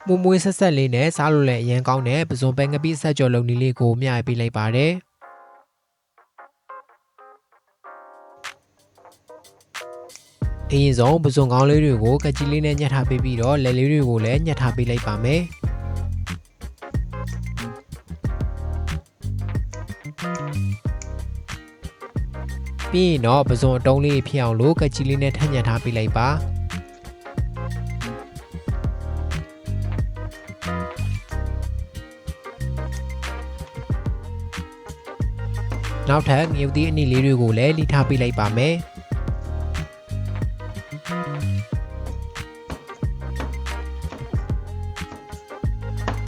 မွမွေးဆက်ဆက်လေးနဲ့စားလို့လည်းအရင်ကောင်းတဲ့ပဇွန်ပဲငပိဆက်ကြော်လုံနီလေးကိုမျှပေးလိုက်ပါတယ်အရင်ဆုံးပဇွန်ကောင်းလေးတွေကိုကကြီးလေးနဲ့ညှက်ထားပေးပြီးတော့လက်လေးတွေကိုလည်းညှက်ထားပေးလိုက်ပါမယ်ပြီးရင်တော့ပဇွန်အတုံးလေးဖြစ်အောင်လို့ကကြီးလေးနဲ့ထပ်ညှက်ထားပေးလိုက်ပါနောက်ထပ်ငရုတ်သီးအနည်းလေးတွေကိုလည်းလိထားပေးလိုက်ပါမယ်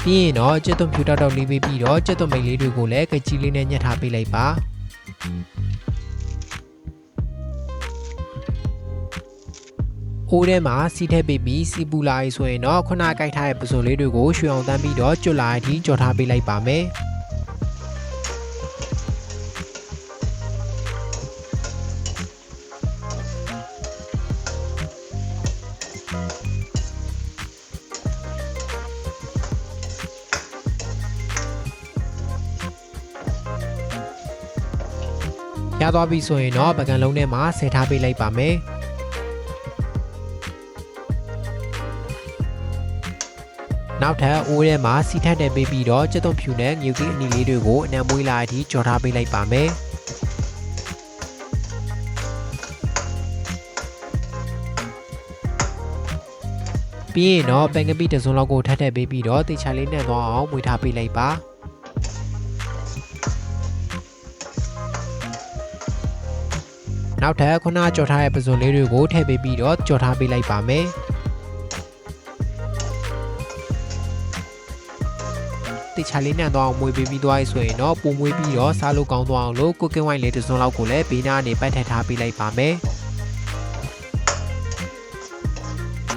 ပြီးရင်တော့ကြက်သွန်ဖြူတောက်တောက်လေးပေးပြီးတော့ကြက်သွန်မိတ်လေးတွေကိုလည်းကကြီးလေးနဲ့ညှက်ထားပေးလိုက်ပါအိုးထဲမှာစီထည့်ပေးပြီးစီပူလာပြီဆိုရင်တော့ခုနကြိုက်ထားတဲ့ပဇွန်လေးတွေကိုရွှေအောင်တန်းပြီးတော့ကျွတ်လာအထိကြော်ထားပေးလိုက်ပါမယ်ရသွားပြီဆိုရင်တော့ပကံလုံးထဲမှာဆယ်ထားပေးလိုက်ပါမယ်နောက်ထပ်အိုးထဲမှာစီထပ်တဲ့ပေးပြီးတော့ကြက်သွန်ဖြူနဲ့ငရုတ်သီးအနီလေးတွေကိုအနံမွေးလာအထိကြော်ထားပေးလိုက်ပါမယ်ပြီးရင်တော့ပဲငပိတစ်စုံလောက်ကိုထပ်ထည့်ပေးပြီးတော့တေချာလေးနဲ့သွားအောင်မွေထားပေးလိုက်ပါနောက်ထပ်ခုနကြော်ထားတဲ့ပဇွန်လေးတွေကိုထည့်ပေးပြီးတော့ကြော်ထားပေးလိုက်ပါမယ်တေချာလေးနဲ့သွားအောင်မွေပေးပြီးသွားရဆိုရင်တော့ပုံမွေးပြီးတော့စားလို့ကောင်းသွားအောင်လို့ကိုကင်းဝိုင်းလေးတစ်စုံလောက်ကိုလည်းဘေးနားနေပတ်ထည့်ထားပေးလိုက်ပါမယ်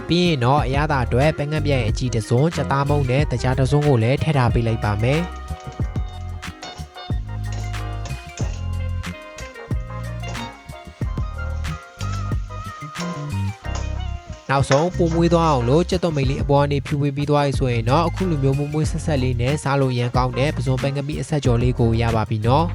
ပြီးရင်တော့အရသာအတွက်ပဲငတ်ပြဲ့ရဲ့အကြီးတစ်စုံကြက်သားမုံနဲ့တကြားတစ်စုံကိုလည်းထည့်ထားပေးလိုက်ပါမယ်နောက်ဆုံးပုံမွေးသွားအောင်လို့ကြက်သွန်မိတ်လေးအပေါ်ကနေဖြူပေးပြီးသွားပြီဆိုရင်တော့အခုလိုမျိုးမွေးဆက်ဆက်လေးနဲ့စားလို့ရန်ကောင်းတဲ့ပဇွန်ပဲငပိအဆက်ကြော်လေးကိုရပါပြီနော်